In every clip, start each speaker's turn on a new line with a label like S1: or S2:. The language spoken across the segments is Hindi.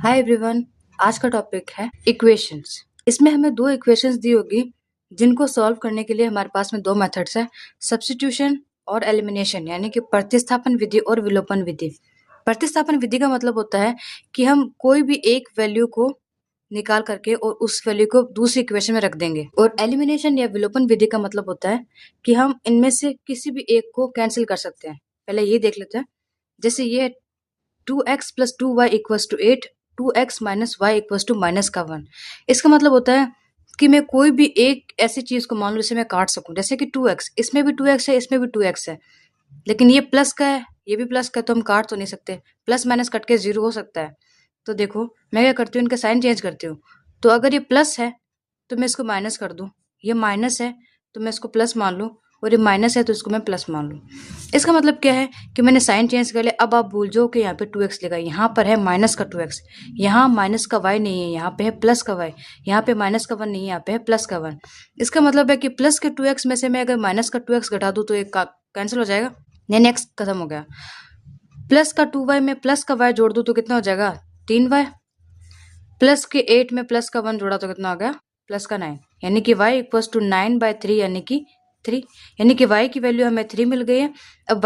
S1: Hi everyone. आज का टॉपिक है इक्वेशंस। इसमें हमें दो इक्वेशंस दी होगी जिनको सॉल्व करने के लिए हमारे पास में दो मेथड्स है, सब्स्टिट्यूशन और एलिमिनेशन, यानी कि प्रतिस्थापन विधि और विलोपन विधि। प्रतिस्थापन विधि का मतलब होता है कि हम कोई भी एक वैल्यू को निकाल करके और उस वैल्यू को दूसरी इक्वेशन में रख देंगे। और एलिमिनेशन या विलोपन विधि का मतलब होता है कि हम इनमें से किसी भी एक को कैंसिल कर सकते हैं। पहले ये देख लेते हैं। जैसे ये 2x plus 2y equals to 8, 2x minus y equals to minus का 1। इसका मतलब होता है कि मैं कोई भी एक ऐसी चीज को मान लो जिसे मैं काट सकूं, जैसे कि 2x, इसमें भी 2x है, इसमें भी 2x है, लेकिन ये प्लस का है, ये भी प्लस का है, तो हम काट तो नहीं सकते। प्लस माइनस कट के जीरो हो सकता है। तो देखो मैं क्या करती हूँ, इनका साइन चेंज करती हूँ। तो अगर ये प्लस है तो मैं इसको माइनस कर दूं, ये माइनस है तो मैं इसको प्लस मान लूं, और ये माइनस है तो इसको मैं प्लस मान लूं। इसका मतलब क्या है कि मैंने साइन चेंज कर लिया। अब आप भूल जाओ कि यहाँ पे 2x लिखा है, यहाँ पर है माइनस का 2x, यहाँ माइनस का y नहीं है, यहाँ पे है प्लस का y, यहाँ पे माइनस का 1 नहीं है, यहाँ पे है प्लस का 1। इसका मतलब है कि प्लस के 2x में से मैं अगर माइनस का 2x घटा दूं तो एक कैंसिल हो जाएगा, नेक्स्ट खत्म हो गया। प्लस का 2y में प्लस का y जोड़ दूं तो कितना हो जाएगा, 3y। प्लस के 8 में प्लस का 1 जोड़ा तो कितना हो गया, प्लस का 9, यानी कि y इक्वल्स टू 9/3, यानी कि 3, यानी कि y की वैल्यू हमें 3 मिल गई है। अब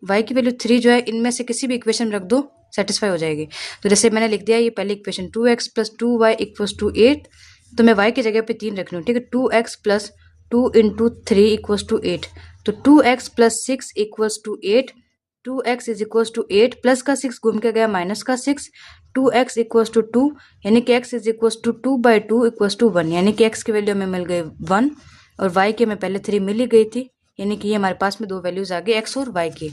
S1: y की वैल्यू 3 जो है, इनमें से किसी भी इक्वेशन में रख दो, सेटिस्फाई हो जाएगी। तो जैसे मैंने लिख दिया ये पहली equation 2x plus 2y equals to 8, तो मैं y की जगह पे 3 रख रही हूँ, ठीक है। 2x plus 2 into 3 equals to 8, तो 2x plus 6 equals to 8, 2x is equals to 8, plus का 6 घूम के गया माइनस का 6, 2x इक्वल्स टू 2, यानी कि x is equals to 2/2 equals to 1, यानी कि x की वैल्यू हमें मिल गई 1, और y की हमें पहले 3 मिल ही गई थी, यानी कि ये हमारे पास में दो वैल्यूज आ गई x और y की।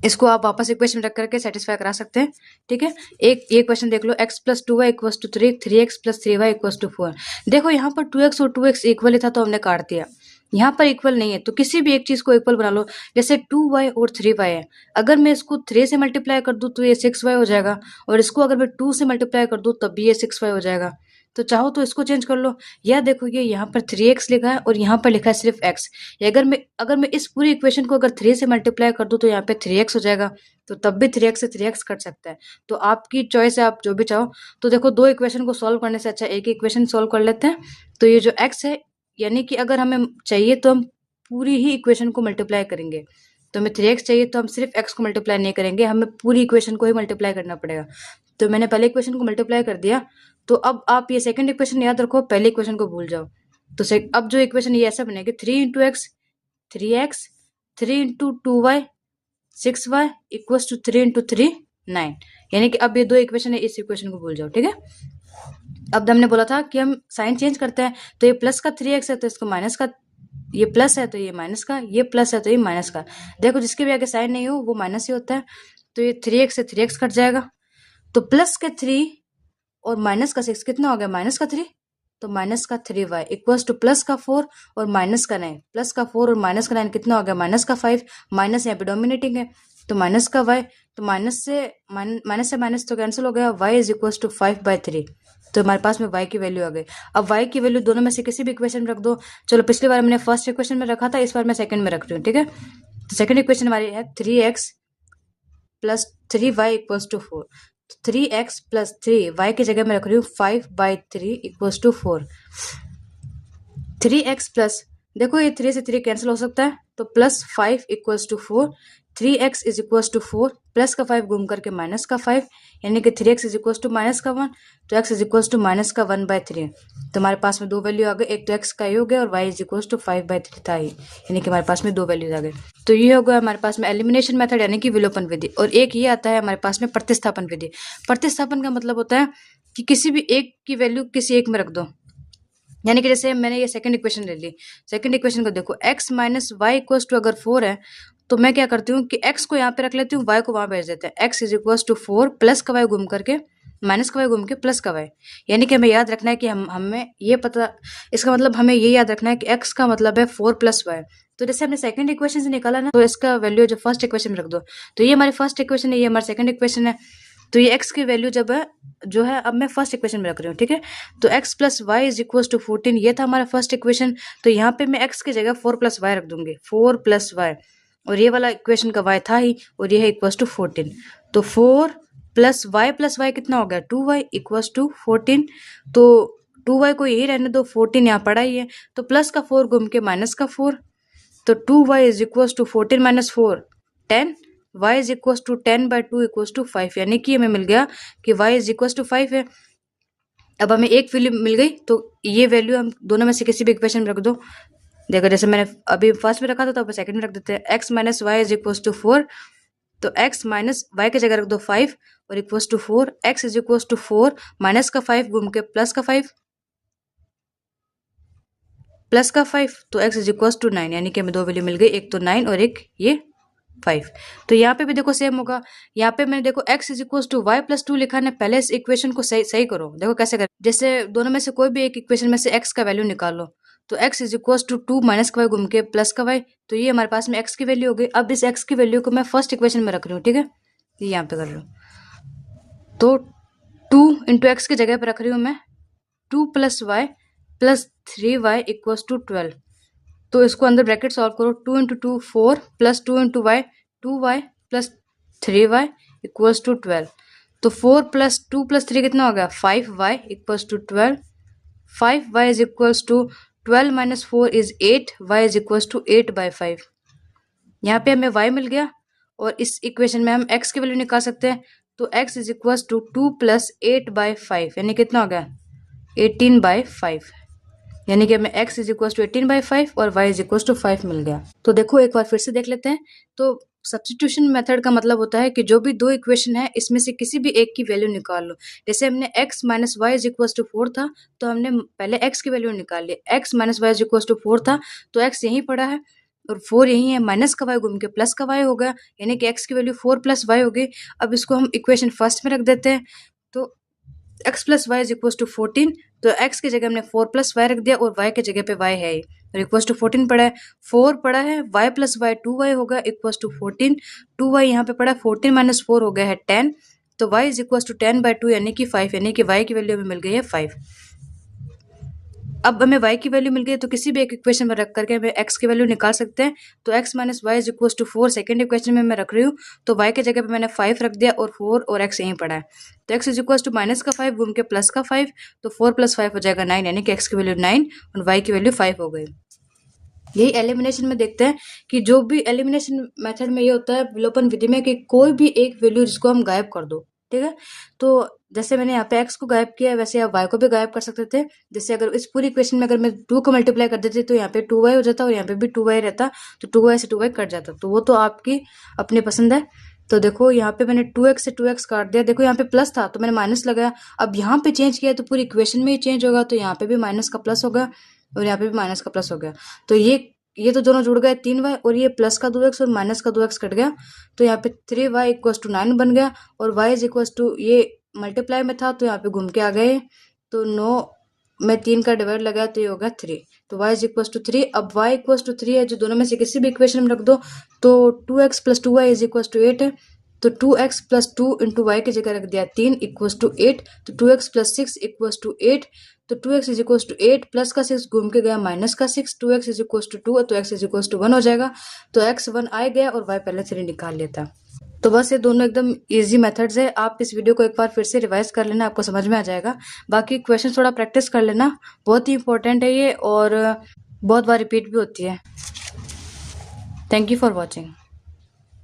S1: इसको आप वापस इक्वेशन रख करके सेटिस्फाई करा सकते हैं, ठीक है। एक ये क्वेश्चन देख लो, x plus 2y equals to 3, 3x plus 3y equals to 4। देखो यहाँ पर 2x और 2x इक्वल ही था तो हमने काट दिया, यहाँ पर इक्वल नहीं है तो किसी भी एक चीज को इक्वल बना लो। जैसे 2y और 3y है, अगर मैं इसको 3 से मल्टीप्लाई कर दूं तो ये 6y हो जाएगा, और इसको अगर मैं 2 से मल्टीप्लाई कर दूं तब भी ये 6y हो जाएगा। तो चाहो तो इसको चेंज कर लो। या देखो ये यहाँ पर 3x लिखा है और यहाँ पर लिखा है सिर्फ x। अगर मैं इस पूरी इक्वेशन को अगर 3 से मल्टीप्लाई कर दूं तो यहाँ पे 3x हो जाएगा, तो तब भी 3x से 3x कट सकता है। तो आपकी चॉइस है, आप जो भी चाहो। तो देखो दो इक्वेशन को सॉल्व करने से अच्छा एक इक्वेशन सॉल्व कर लेते हैं। तो ये जो x है, यानी कि अगर हमें चाहिए तो हम पूरी ही इक्वेशन को मल्टीप्लाई करेंगे। तो हमें 3x चाहिए तो हम सिर्फ x को मल्टीप्लाई नहीं करेंगे, हमें पूरी इक्वेशन को ही मल्टीप्लाई करना पड़ेगा। तो मैंने पहले इक्वेशन को मल्टीप्लाई कर दिया। तो अब आप ये सेकंड इक्वेशन याद रखो, पहले इक्वेशन को भूल जाओ। तो अब जो इक्वेशन ये ऐसा बनेगी, 3 into x 3x, 3 into 2y 6y equals to 3 into 3 9, यानी कि अब ये दो इक्वेशन है, इस इक्वेशन को भूल जाओ, ठीक है। अब हमने बोला था कि हम साइन चेंज करते हैं, तो ये प्लस का 3x है तो इसको माइनस का, ये प्लस है तो ये माइनस का, ये प्लस है तो ये माइनस का। देखो जिसके भी आगे साइन नहीं हो वो माइनस ही होता है, तो ये 3x से 3x कट जाएगा। तो प्लस के 3 और माइनस का 6 कितना हो गया, माइनस का 3, तो माइनस का 3y इक्वल्स टू प्लस का 4 और माइनस का 9, प्लस का 4 और माइनस का 9 कितना हो गया, माइनस का 5, माइनस यहाँ पे डोमिनेटिंग है तो माइनस का y, तो माइनस से माइनस तो कैंसिल हो गया, y इज इक्वल्स टू 5/3, तो हमारे पास में y की वैल्यू आ गई। अब y की वैल्यू दोनों में से किसी भी इक्वेशन में रख दो। चलो पिछली बार हमने फर्स्ट इक्वेशन में रखा था, इस बार मैं सेकंड में रख रही हूँ, ठीक है। तो सेकंड इक्वेशन हमारी है 3x plus 3y equals to 4, 3x plus 3y की जगह मैं रख रही हूँ 5/3 इक्वल्स टू 4। 3x प्लस, देखो ये 3 से 3 कैंसिल हो सकता है, तो plus 5 equals to 4, 3x is equals to 4, plus का 5 घूम करके माइनस का 5, यानी कि 3x is equals to minus का 1, तो x is equals to minus का 1/3। तो हमारे पास में दो वैल्यू आ गए, एक तो x का ही हो गया और y इज इक्वल्स टू 5/3 था ही, यानी कि हमारे पास में दो वैल्यूज आ गए। तो ये हो गया हमारे पास में एलिमिनेशन मेथड, यानी कि विलोपन विधि। और एक ये आता है हमारे पास में प्रतिस्थापन विधि। प्रतिस्थापन का मतलब होता है कि किसी भी एक की वैल्यू किसी एक में रख दो, यानी कि जैसे मैंने ये सेकंड इक्वेशन ले ली, सेकंड इक्वेशन को देखो, x minus y equals to अगर 4 है तो मैं क्या करती हूँ कि x को यहाँ पे रख लेती हूँ, y को वहां भेज देते हैं। x is equals to 4 plus का y घूम करके माइनस का y घूम के प्लस का y, यानी कि हमें याद रखना है कि हमें ये पता, इसका मतलब हमें ये याद रखना है कि x का मतलब है 4 प्लस y। तो जैसे हमने सेकंड इक्वेशन से निकाला ना, तो इसका वैल्यू जो फर्स्ट इक्वेशन में रख दो। तो ये हमारी फर्स्ट इक्वेशन है, ये हमारी सेकंड इक्वेशन है। तो ये x की वैल्यू जब है जो है, अब मैं फर्स्ट इक्वेशन में रख रही हूँ, ठीक है। तो x plus y is equal to 14, ये था हमारा फर्स्ट इक्वेशन। तो यहाँ पे मैं x की जगह 4 प्लस वाई रख दूंगी, 4 प्लस वाई, और ये वाला इक्वेशन का y था ही, और ये है इक्वल टू 14। तो 4 प्लस वाई कितना हो गया 2y इक्वल्स टू 14। तो 2y को यही रहने दो, 14 यहाँ पड़ा ही है, तो प्लस का 4 घूम के माइनस का 4, तो 2y is equals to 14 minus 4 10, y is equals to 10 by 2 equals to 5, यानी कि हमें मिल गया कि y इज इक्वल्स टू 5 है। अब हमें एक वैल्यू मिल गई, तो ये वैल्यू हम दोनों में से किसी भी इक्वेशन में रख दो। देखो जैसे मैंने अभी फर्स्ट में रखा था तो अब सेकंड में रख देते हैं, x minus y is equals to 4, तो x माइनस वाई की जगह रख दो 5 और equals to 4, x is equals to 4 minus का 5 घूम के प्लस का 5 तो x इज इक्वल्स टू 9, यानी कि हमें दो वैल्यू मिल गई, एक तो 9 और एक ये 5। तो यहाँ पे भी देखो सेम होगा, यहाँ पे मैंने देखो x is equals to y plus 2 लिखा है, पहले इस इक्वेशन को सही करो। देखो कैसे करें, जैसे दोनों में से कोई भी एक इक्वेशन में से x का वैल्यू निकालो, तो x is equals to 2 minus का वाई घूम के प्लस का वाई, तो ये हमारे पास में x की वैल्यू हो गई। अब इस x की वैल्यू को मैं फर्स्ट इक्वेशन में रख रही हूँ, ठीक है, ये यहाँ पे कर रही हूँ, तो 2 इंटू एक्स की जगह पे रख रही हूँ मैं 2 plus y plus 3y equals to 12। तो इसको अंदर ब्रैकेट सॉल्व करो, 2 into 2 4 plus 2 into y 2y plus 3y equals to 12। तो 4 प्लस 2 प्लस 3 कितना हो गया 5y equals to 12। 5y is equals to 12 minus 4 is 8, y is equals to 8 by 5। यहाँ पे हमें y मिल गया और इस इक्वेशन में हम x की वैल्यू निकाल सकते हैं, तो x is equals to 2 plus 8 by 5, यानी कितना हो गया 18 बाई 5, यानी कि हमें x is equals to 18 by 5 और y इज इक्वल्स टू 5 मिल गया। तो देखो एक बार फिर से देख लेते हैं। तो सब्स्टिट्यूशन मेथड का मतलब होता है कि जो भी दो इक्वेशन है इसमें से किसी भी एक की वैल्यू निकाल लो। जैसे हमने x minus y is equals to 4 था, तो हमने पहले x की वैल्यू निकाल ली, x minus y is equals to 4 था, तो x यहीं पड़ा है और 4 यहीं है, माइनस का y घूम के प्लस का y हो गया, यानी कि x की वैल्यू 4 प्लस y हो गई। अब इसको हम इक्वेशन फर्स्ट में रख देते हैं, तो x plus y is equals to 14, तो x की जगह हमने 4 प्लस वाई रख दिया और y की जगह पे y है ही, और इक्वल्स टू 14 पड़ा है, 4 पड़ा है, y प्लस वाई 2y होगा इक्वल्स टू 14, 2y यहाँ पे पड़ा है, 14 माइनस 4 हो गया है 10, तो y is equals to 10 by 2 यानी कि 5, यानी कि y की वैल्यू हमें मिल गई है 5। अब हमें y की वैल्यू मिल गई तो किसी भी एक इक्वेशन में रख करके हमें x की वैल्यू निकाल सकते हैं। तो x minus y is equals to 4 second equation में मैं रख रही हूँ, तो y की जगह पे मैंने 5 रख दिया और 4 और x यहीं पड़ा है, तो x is equals to minus का 5 घूम के प्लस का 5, तो 4 प्लस 5 हो जाएगा 9, यानी कि x की वैल्यू 9 और y की वैल्यू 5 हो गई। यही एलिमिनेशन में देखते हैं कि जो भी एलिमिनेशन मेथड में ये होता है विलोपन विधि में कि कोई भी एक वैल्यू जिसको हम गायब कर दो, ठीक है। तो जैसे मैंने यहाँ पे x को गायब किया है, वैसे आप y को भी गायब कर सकते थे। जैसे अगर इस पूरी इक्वेशन में अगर मैं 2 को मल्टीप्लाई कर देती तो यहाँ पे 2y हो जाता और यहाँ पे भी 2y रहता, तो 2y से 2y कट जाता, तो वो तो आपकी अपनी पसंद है। तो देखो यहाँ पे मैंने 2x से 2x काट दिया, देखो यहाँ पे प्लस था तो मैंने माइनस लगाया, अब यहाँ पे चेंज किया तो पूरी इक्वेशन में ही चेंज होगा, तो यहाँ पे भी माइनस का प्लस होगा और यहाँ पे भी माइनस का प्लस हो गया, तो ये तो दोनों जुड़ गए 3y और ये प्लस का 2x और माइनस का 2x कट गया, तो यहाँ पे 3y इक्वल्स टू 9 बन गया और y इज इक्वल्स टू, ये मल्टीप्लाई में था तो यहाँ पे घूम के आ गए, तो 9 में 3 का डिवाइड लगाया तो ये होगा 3, तो y इज इक्वल्स टू 3। अब y इक्वल्स टू 3 है, जो दोनों में से किसी भी इक्वेशन में रख दो, तो 2x plus 2y is equals to 8 है, तो 2x प्लस 2 इंटू वाई की जगह रख दिया 3 इक्वल्स टू 8, तो 2x प्लस 6 इक्वल्स टू 8, तो 2x is equals to 8 plus का 6 घूम के गया माइनस का 6, 2x इज इक्वल्स टू 2, तो x इज इक्वल्स टू 1 हो जाएगा, तो x 1 आ गया और y पहले 3 निकाल लिया था। तो बस ये दोनों एकदम इजी मेथड्स है, आप इस वीडियो को एक बार फिर से रिवाइज कर लेना, आपको समझ में आ जाएगा। बाकी क्वेश्चन थोड़ा प्रैक्टिस कर लेना, बहुत ही इंपॉर्टेंट है ये और बहुत बार रिपीट भी होती है। Thank you for watching.